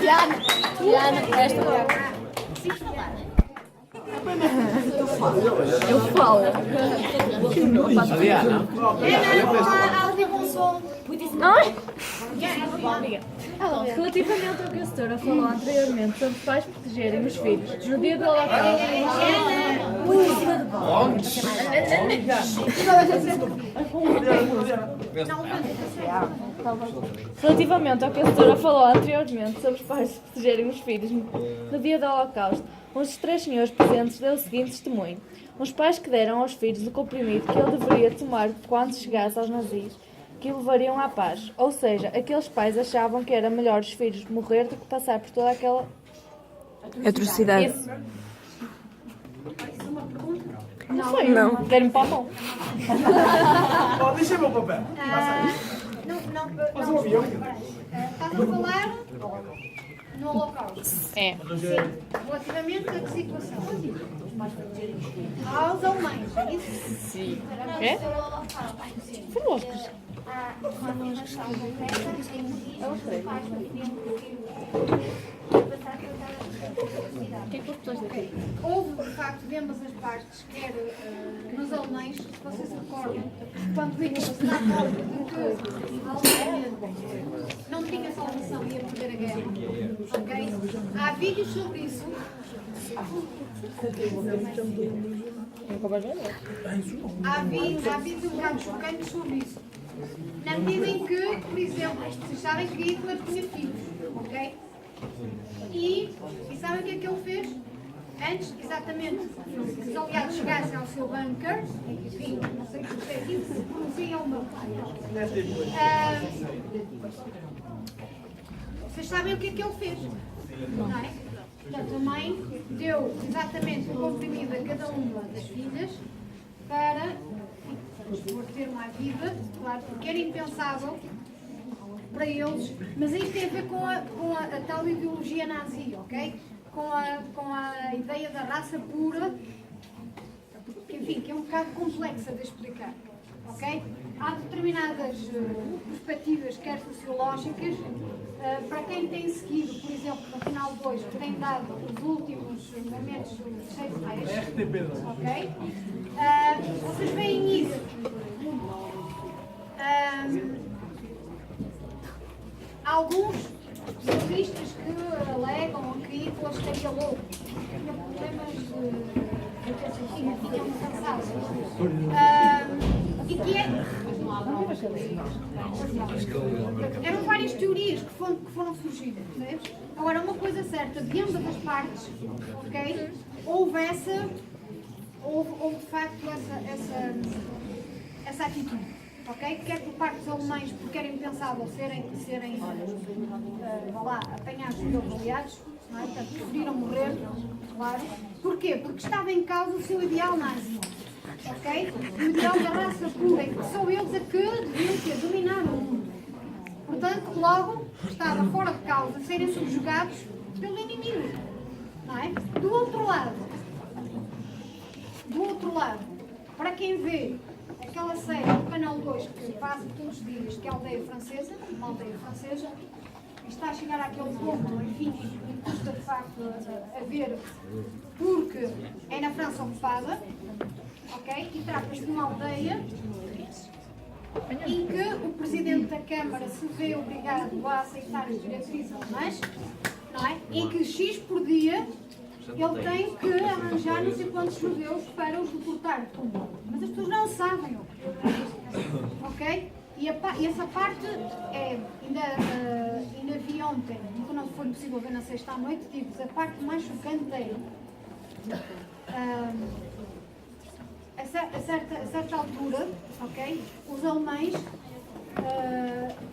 Diana, esta eu falo. Ai! Relativamente ao que a senhora falou anteriormente sobre os pais protegerem os filhos no dia do Holocausto. Relativamente ao que a senhora falou anteriormente sobre os pais protegerem os filhos no dia do Holocausto, um dos três senhores presentes deu o seguinte testemunho. Os pais que deram aos filhos o comprimido que ele deveria tomar quando chegasse aos nazis, que o levariam à paz. Ou seja, aqueles pais achavam que era melhor os filhos morrer do que passar por toda aquela atrocidade. Isso. Não foi? Não. Deram-me para a mão. Deixa o meu papel. Faz um avião. Estás a falar no Holocausto. É. Relativamente a que situação? Aos alemães, é isso? Sim. É? Foi lógico. Houve, de facto, de ambas as partes, quer nos alemães, se vocês se recordam, quando vinham a cidade de que a Alemanha não tinha salvação e ia perder a guerra. Okay? Há vídeos sobre isso. Há vídeos um bocado chocantes sobre isso. Na medida em que, por exemplo, vocês sabem que Hitler tinha filhos, ok? E sabem o que é que ele fez? Antes, exatamente, que os aliados chegassem ao seu bunker, enfim, não sei se é assim que se pronuncia o meu pai. Vocês sabem o que é que ele fez, não é? Portanto, a mãe deu exatamente o comprimido a cada uma das filhas para ter uma vida, claro, porque era impensável para eles, mas isto tem a ver com a tal ideologia nazi, ok? Com a ideia da raça pura, que, enfim, que é um bocado complexa de explicar, ok? Há determinadas perspectivas, quer sociológicas, para quem tem seguido, por exemplo, no final 2, que tem dado os últimos momentos do terceiro Reich, ok? Vocês veem isso. Alguns jornalistas que alegam que Hitler estaria louco, tinha problemas de raciocínio, tinha um cansaço. E que eram várias teorias que foram surgindo, percebes? Agora, uma coisa certa, de ambas as partes, ok? Houve de facto essa atitude, ok? Quer por parte dos alemães, porque era impensável serem apanhados pelos aliados, não é? Portanto, preferiram morrer, claro. Porquê? Porque estava em causa o seu ideal nazi, ok? O ideal da raça pura, em que são eles a que deviam ter dominado o mundo. Portanto, logo estava fora de causa serem subjugados pelo inimigo, não é? Do outro lado, para quem vê aquela série do Canal 2 que passa todos os dias, que é a Aldeia Francesa, uma aldeia francesa, está a chegar àquele ponto, enfim, que custa de facto a ver, porque é na França ocupada, ok? E trata-se de uma aldeia em que o Presidente da Câmara se vê obrigado a aceitar as diretrizes alemãs, não é? Em que X por dia ele tem que arranjar não sei quantos judeus para os deportar de comum. Mas as pessoas não sabem, ok? E essa parte ainda vi ontem, que não foi possível ver na sexta à noite, digo-vos, a parte mais chocante é a certa altura, ok? Os alemães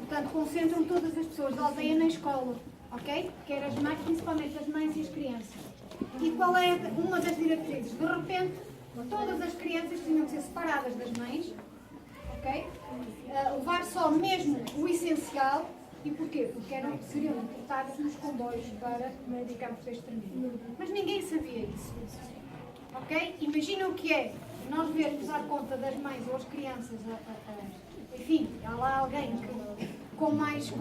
portanto, concentram todas as pessoas da aldeia na escola, ok? Quer as mães, principalmente as mães e as crianças. E qual é uma das diretrizes? De repente, todas as crianças tinham que ser separadas das mães, ok? Levar só mesmo o essencial. E porquê? Porque seriam deportadas nos comboios para campos de extermínio. Mas ninguém sabia isso, ok? Imagina o que é nós vermos à conta das mães ou as crianças, enfim, há lá alguém que, com mais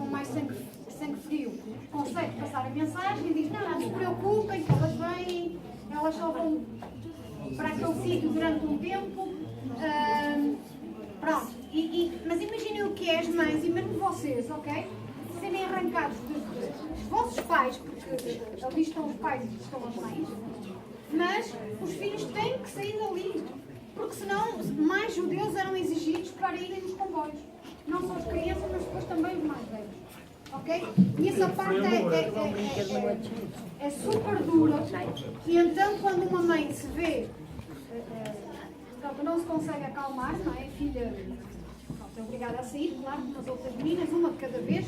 sangue frio consegue passar a mensagem e diz, não se preocupem, que elas vêm, elas só vão para aquele sítio durante um tempo. Pronto, mas imaginem o que é as mães, e mesmo vocês, ok? Serem arrancados dos vossos pais, porque ali estão os pais e estão as mães, mas os filhos têm que sair dali, porque senão mais judeus eram exigidos para irem nos comboios. Não só as crianças, mas depois também os mais velhos. Ok? E essa parte é super dura. E então, quando uma mãe se vê, não se consegue acalmar, não é? A filha é obrigada a sair, claro, com as outras meninas, uma de cada vez.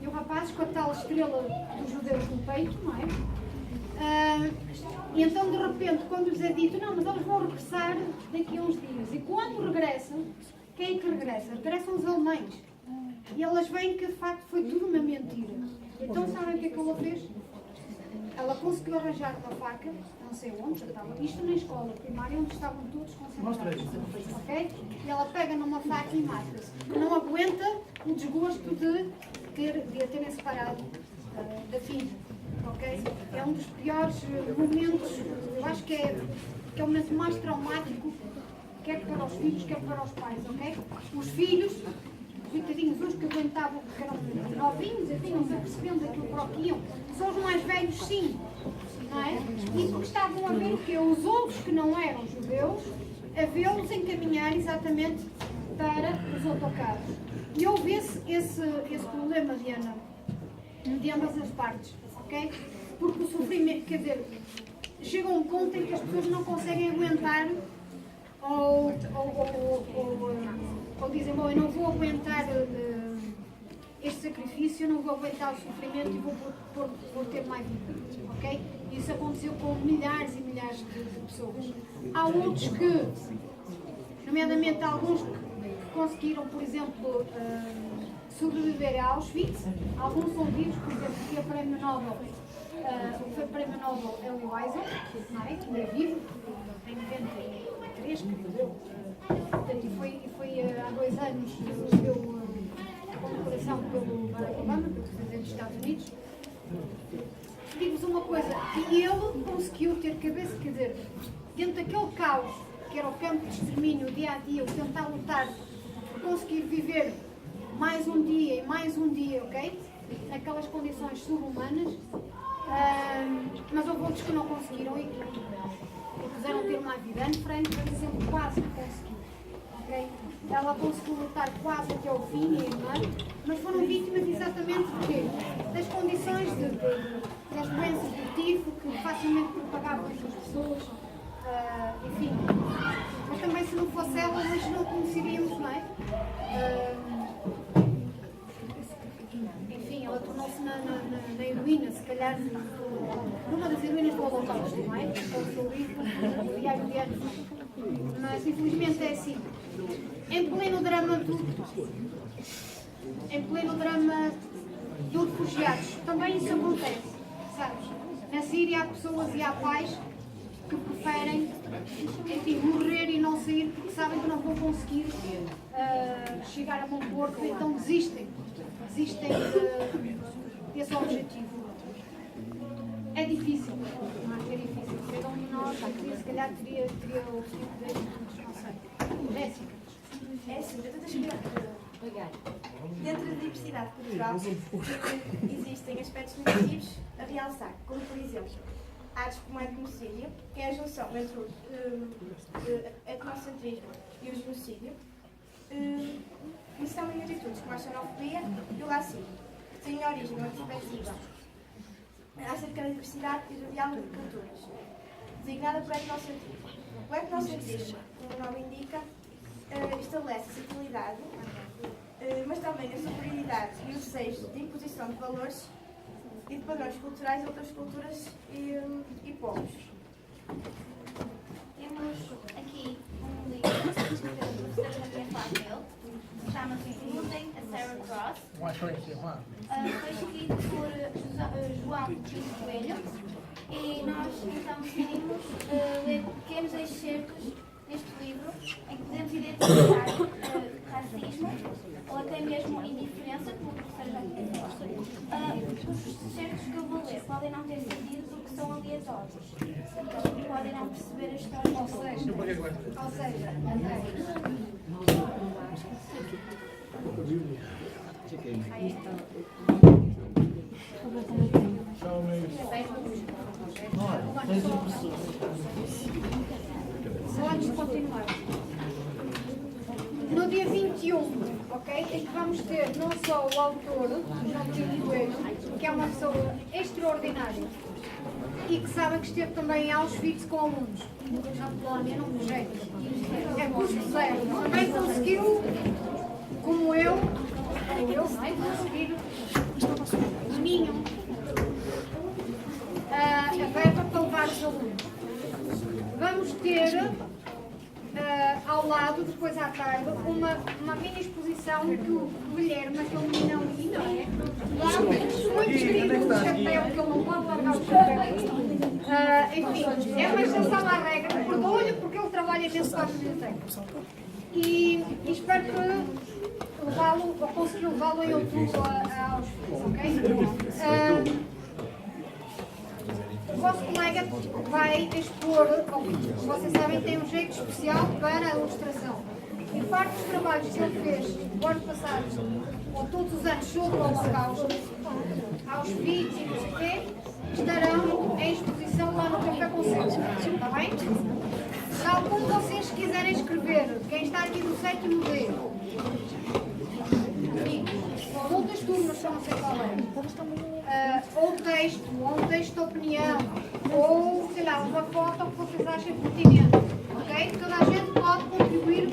E o rapaz com a tal estrela dos judeus no peito, não é? E então, de repente, quando lhes é dito, não, mas eles vão regressar daqui a uns dias. E quando regressam, quem é que regressa? Regressam os alemães. E elas veem que, de facto, foi tudo uma mentira. Então, sabem o que é que ela fez? Ela conseguiu arranjar uma faca, não sei onde, estava isto na escola primária, onde estavam todos concentrados. Ok? E ela pega numa faca e mata-se. Não aguenta o desgosto de a terem separado da filha. Ok? É um dos piores momentos, eu acho que é o momento mais traumático, quer para os filhos, quer para os pais. Ok? Os filhos, coitadinhos, os que aguentavam, que eram novinhos, enfim, não se apercebendo daquilo para o que iam, são os mais velhos, sim, não é? E porque estavam a ver o quê? Os outros que não eram judeus, a vê-los encaminhar exatamente para os autocarros. E houve esse problema, Diana, de ambas as partes, ok? Porque o sofrimento, quer dizer, chega a um ponto em que as pessoas não conseguem aguentar ou dizem, bom, eu não vou aguentar este sacrifício, eu não vou aguentar o sofrimento e vou ter mais vida, ok? Isso aconteceu com milhares e milhares de pessoas. Há outros que, nomeadamente alguns que conseguiram, por exemplo, sobreviver a Auschwitz, alguns são vivos, por exemplo, que a Prémio Nobel, foi o Prémio Nobel Elie Wiesel, não é? Que é vivo, tem 93, portanto, e foi há 2 anos recebeu a condecoração pelo Barack Obama, pelo Presidente dos Estados Unidos. Digo-vos uma coisa, que ele conseguiu ter cabeça, quer dizer, dentro daquele caos, que era o campo de extermínio, dia a dia, o tentar lutar, conseguir viver mais um dia e mais um dia, ok? Naquelas condições subhumanas, mas houve outros que não conseguiram e puderam ter uma vida. Anne Frank, por exemplo, quase que conseguiu, ok? Ela conseguiu lutar quase até ao fim, e a irmã, mas foram vítimas exatamente de quê? Das condições das doenças do tifo, que facilmente propagavam entre as pessoas, enfim. Mas também se não fosse ela, nós não conheceríamos, não é? Enfim, ela tornou-se na heroína, se calhar, numa das heroínas do Holocausto, não é? É o seu livro, o Diário de Anne. Mas infelizmente é assim. Em pleno drama dos refugiados, também isso acontece, sabes? Na Síria há pessoas e há pais que preferem, enfim, morrer e não sair porque sabem que não vão conseguir chegar a bom porto, então desistem desse objetivo. É difícil, não é? É difícil. Cada um de nós, se calhar, teria o tipo de atitudes, não sei. Jéssica. É assim, eu estou pegar. Dentro da diversidade cultural existem aspectos negativos a realçar, como por exemplo, atos como o etnocídio, que é a junção entre o etnocentrismo e o genocídio. Isso também atitudes como a xenofobia e o racismo, que têm origem numa perspectiva acerca da diversidade e do diálogo de culturas, designada por etnocentrismo. O etnocentrismo, como o nome indica, estabelece a centralidade, mas também a superioridade e o desejo de imposição de valores e de padrões culturais a outras culturas e povos. Temos aqui um livro que escreveu a professora Maria Flávio, chama-se Losing a Sarah Cross. Foi escrito por João Pinto Coelho e nós então decidimos ler pequenos excertos neste livro em que podemos identificar racismo, ou até mesmo indiferença, como o professor já disse. Os certos que eu vou ler podem não ter sentido porque são aleatórios. Então, podem não perceber a história. Ou seja, André, só antes de continuar. No dia 21, ok, é que vamos ter não só o autor, João Pinto Coelho, que é uma pessoa extraordinária e que sabe que esteve também em Auschwitz com alunos na Polónia, num projeto. É custo zero. Também conseguiu, como eu, não é? Conseguir caminho a verba para levar os alunos. Vamos ter ao lado, depois à tarde, uma mini exposição que o Guilherme, aquele menino ali, não é? Muito querido, o chapéu, que ele não pode largar o chapéu. Enfim, é uma exceção à regra, perdoa-lhe porque ele trabalha dentro da biblioteca. E espero que levá-lo, ou conseguir levá-lo em outubro a Auschwitz, ok? O vosso colega vai expor, vocês sabem, tem um jeito especial para a ilustração. E parte dos trabalhos que ele fez o ano passado, ou todos os anos, sobre o Holocausto, Auschwitz e não sei o quê, estarão em exposição lá no Café Conselho. Está bem? Tal como vocês quiserem escrever, quem está aqui do 7º D, ou outras turmas que eu não sei qual é, ou um texto de opinião, ou, sei lá, uma foto que vocês achem pertinente, ok? Toda a gente pode contribuir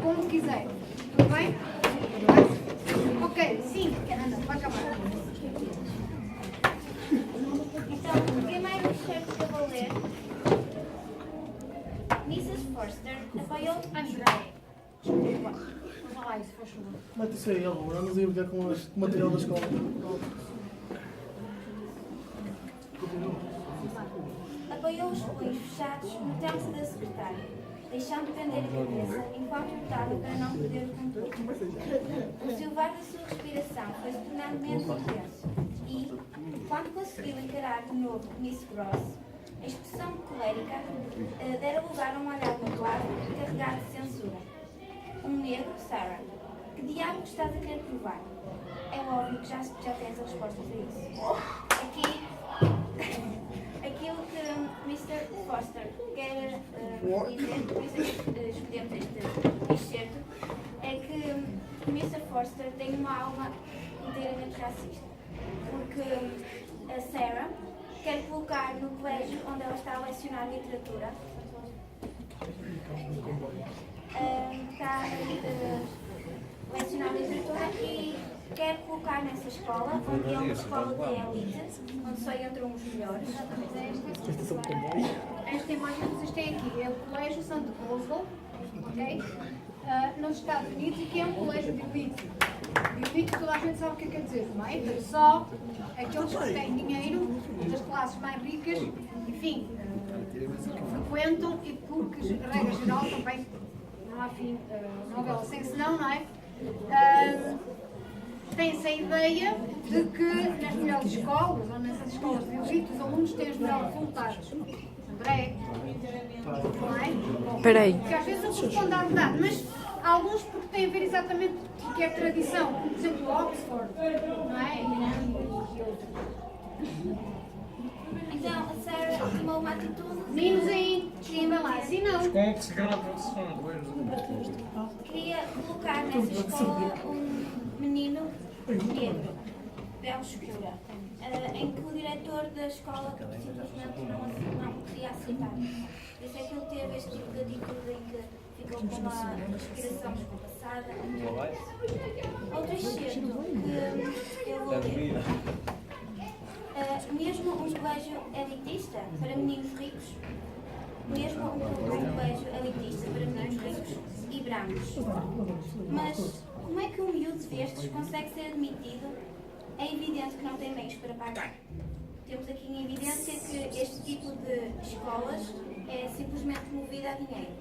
como quiser, tudo bem? Ok, sim, Ana, vai acabar. Então, o primeiro excerto que eu vou ler, Mrs. Forster apoiou André, desculpa, vamos lá isso, faz favor. Mete isso aí, amor. Andas aí a brincar com o material da escola. apoiou os punhos fechados no tempo da secretária, deixando pender a cabeça enquanto lutava para não perder o controle. O silvar da sua respiração foi se tornando menos intenso e, quando conseguiu encarar de novo Miss Gross, a expressão colérica dera lugar a um olhar nublado e carregado de censura. Um negro, Sarah. Que diabo estás a querer provar? É óbvio que já tens a resposta para isso. Aqui, aquilo que Mr. Foster quer dizer, por isso é que escolhemos este excerto, é que Mr. Foster tem uma alma inteiramente racista. Porque a Sarah quer colocar no colégio onde ela está a lecionar literatura, está a lecionar literatura e quer colocar nessa escola, onde é uma escola de elite, onde só entram os melhores. Esta imagem que vocês têm aqui é o Colégio St. Oswald, ok? Nos Estados Unidos, e que é um colégio de elite. De elite toda a gente sabe o que quer dizer, não é? Então, só aqueles que têm dinheiro, das classes mais ricas, enfim, que frequentam e porque, regra geral, também não há fim, novela sem senão, não é? Tem-se a ideia de que nas melhores escolas, ou nessas escolas de elite, os alunos têm os melhores resultados. André, não é? Espera aí. Porque às vezes eu respondo à verdade, mas há alguns porque têm a ver exatamente o que é tradição, como por exemplo Oxford, não é? E outros. Então, a Sarah tomou uma atitude. Meninos aí, escrevem lá, assim não. Queria colocar nessa escola um menino negro, pele escura, em que o diretor da escola simplesmente não queria aceitar. Por isso é que ele teve este tipo de atitude em que ficou com uma respiração descompassada. Outro excerto que eu vou ler. Mesmo um colégio elitista para meninos ricos, e brancos. Mas como é que um miúdo destes consegue ser admitido? É evidente que não tem meios para pagar. Temos aqui em evidência que este tipo de escolas é simplesmente movido a dinheiro.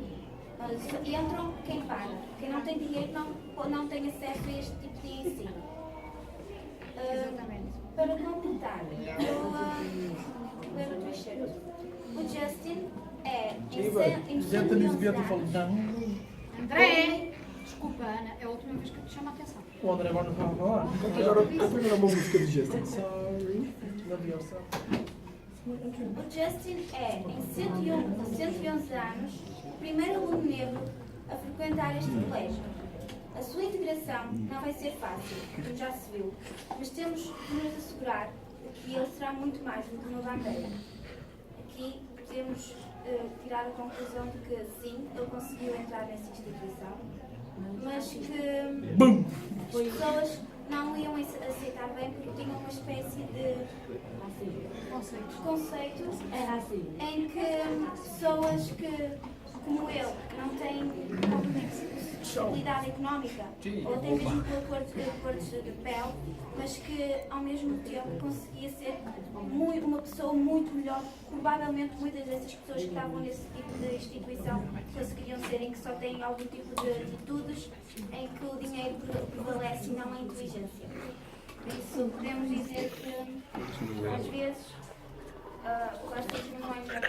Entram quem paga. Quem não tem dinheiro não não tem acesso a este tipo de ensino. Exatamente. Para completar, ler o t-shirt. O Justin é, em 111 anos, André! Desculpa, Ana, é a última vez que eu te chamo a atenção. O André agora não estava a falar. Canta agora uma música de Justin. Sorry. Love yourself. O Justin é, em 111 anos, o primeiro aluno negro a frequentar este colégio. A sua integração não vai ser fácil, como já se viu, mas temos de nos assegurar que ele será muito mais do que uma bandeira. Aqui podemos tirar a conclusão de que sim, ele conseguiu entrar nessa instituição, mas que as pessoas não o iam aceitar bem porque tinham uma espécie de conceito em que pessoas que, como ele, não têm possibilidade económica ou até mesmo pela cor de pele, mas que ao mesmo tempo conseguia ser uma pessoa muito melhor. Provavelmente muitas dessas pessoas que estavam nesse tipo de instituição conseguiriam ser em que só têm algum tipo de atitudes em que o dinheiro prevalece e não a inteligência. Por isso podemos dizer que às vezes as pessoas não é melhor.